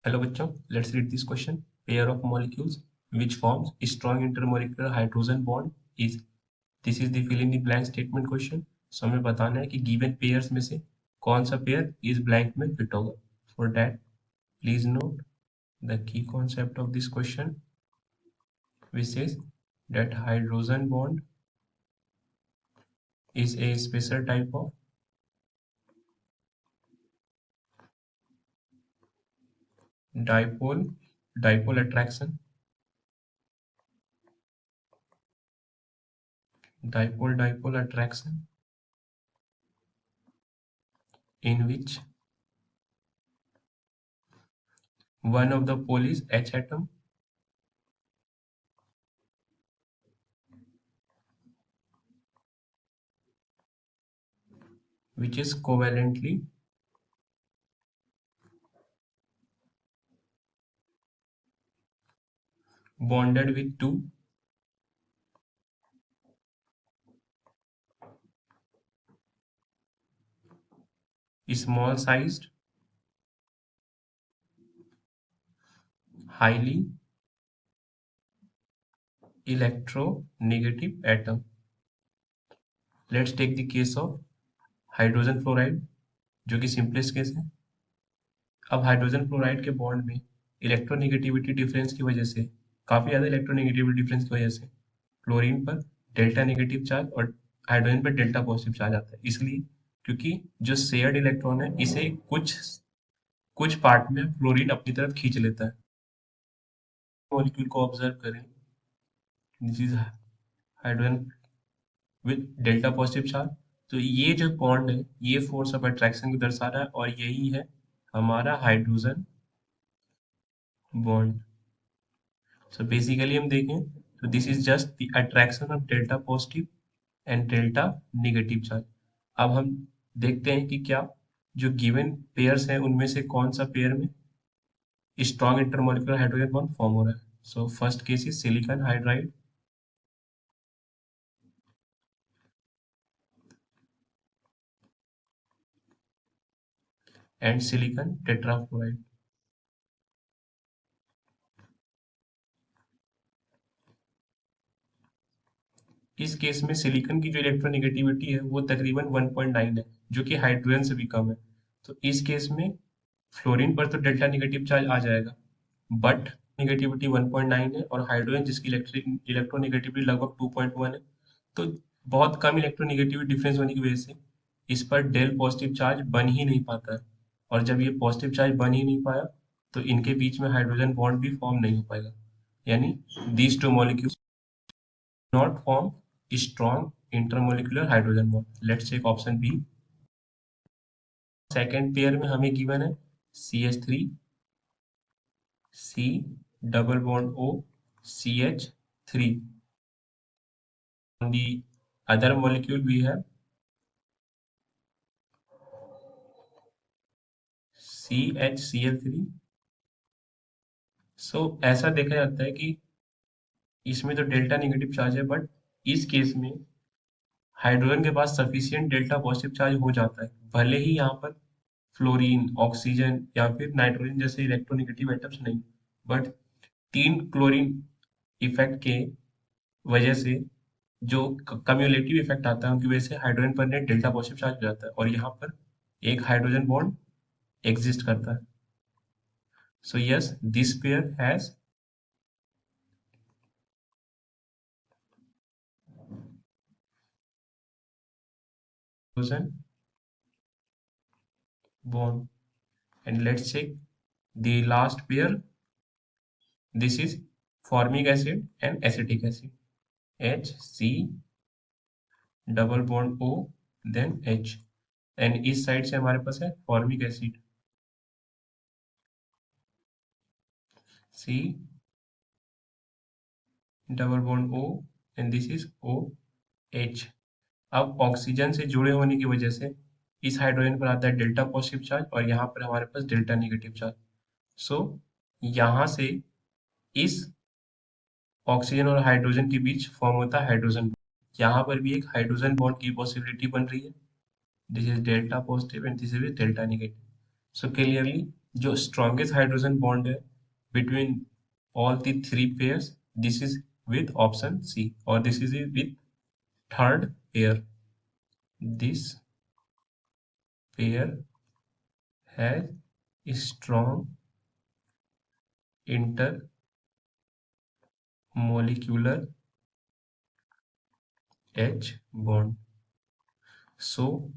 Hello बच्चों, let's read this question. Pair of molecules which forms a strong intermolecular hydrogen bond is. This is the fill in the blank statement question. So हमें बताना है कि given pairs में से कौन सा pair इस blank में fit होगा. For that, please note the key concept of this question, which says that hydrogen bond is a special type of dipole attraction, dipole attraction in which one of the pole is H atom which is covalently bonded with two small sized highly electronegative atom. Let's take the case of hydrogen fluoride, जो कि simplest case है. अब hydrogen fluoride के bond में electronegativity difference की वजह से, काफी ज्यादा इलेक्ट्रोनेगेटिविटी डिफरेंस की वजह से क्लोरीन पर डेल्टा नेगेटिव चार्ज और हाइड्रोजन पर डेल्टा पॉजिटिव चार्ज आता है. इसलिए क्योंकि जो शेयर्ड इलेक्ट्रॉन है इसे कुछ कुछ पार्ट में फ्लोरीन अपनी तरफ खींच लेता है. मॉलिक्यूल को ऑब्जर्व करें. This is hydrogen with delta positive charge. तो ये जो बॉन्ड है ये फोर्स ऑफ अट्रैक्शन को दर्शा रहा है और यही है हमारा हाइड्रोजन बॉन्ड. सो बेसिकली हम देखें तो this is just the attraction of delta positive and delta negative charge. अब हम देखते हैं कि क्या जो गिवन पेयर्स हैं उनमें से कौन सा पेयर में strong intermolecular hydrogen bond form हो रहा है. So first case is silicon hydride and silicon tetrafluoride. इस केस में सिलिकॉन की जो इलेक्ट्रोनेगेटिविटी है वो तकरीबन 1.9 है, जो कि हाइड्रोजन से भी कम है. तो इस केस में फ्लोरीन पर तो डेल्टा नेगेटिव चार्ज आ जाएगा, बट नेगेटिविटी 1.9 है और हाइड्रोजन जिसकी इलेक्ट्रोनेगेटिविटी लगभग 2.1 है. तो बहुत कम इलेक्ट्रोनेगेटिविटी डिफरेंस होने की वजह से इस पर डेल पॉजिटिव चार्ज बन ही नहीं पाता है. और जब ये पॉजिटिव चार्ज बन ही नहीं पाया तो इनके बीच में हाइड्रोजन बॉन्ड भी फॉर्म नहीं हो पाएगा. यानी these two molecules not form strong intermolecular hydrogen bond. Let's check option B. Second pair में हमें गिवन है CH3 C double bond O CH3. On the other molecule we have CHCl3. So ऐसा देखा जाता है कि इसमें तो डेल्टा नेगेटिव चार्ज है, बट इस केस में हाइड्रोजन के पास सफिशियंट डेल्टा पॉजिटिव चार्ज हो जाता है, भले ही यहाँ पर फ्लोरीन ऑक्सीजन या फिर नाइट्रोजन जैसे इलेक्ट्रोनेगेटिव आइटम्स नहीं. बट तीन क्लोरीन इफेक्ट के वजह से जो कम्युलेटिव इफेक्ट आता है उनकी वजह से हाइड्रोजन पर नेट डेल्टा पॉजिटिव चार्ज हो जाता है और यहाँ पर एक हाइड्रोजन बॉन्ड एग्जिस्ट करता है. So yes, this pair has hydrogen bond. And let's check the last pair. This is formic acid and acetic acid. HC double bond O then H. And इस साइड से हमारे पास है formic acid C double bond O and this is OH. अब oxygen से जुड़े होने की वजह से इस हाइड्रोजन पर आता है डेल्टा पॉजिटिव चार्ज और यहाँ पर हमारे पास डेल्टा नेगेटिव चार्ज. सो यहाँ से इस ऑक्सीजन और हाइड्रोजन के बीच फॉर्म होता है हाइड्रोजन. यहाँ पर भी एक हाइड्रोजन बॉन्ड की पॉसिबिलिटी बन रही है. This is delta positive and this is delta negative. So clearly जो स्ट्रॉन्गेस्ट हाइड्रोजन बॉन्ड है between all the three pairs, this is with option C, और this is with third pair. This pair has strong intermolecular H bond. So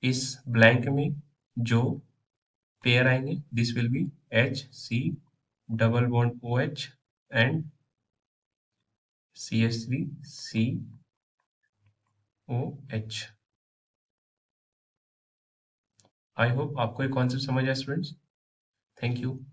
इस blank में जो pair आएंगे this will be HC double bond OH and CH3COH. I hope आपको ये concept समझ आया students. Thank you.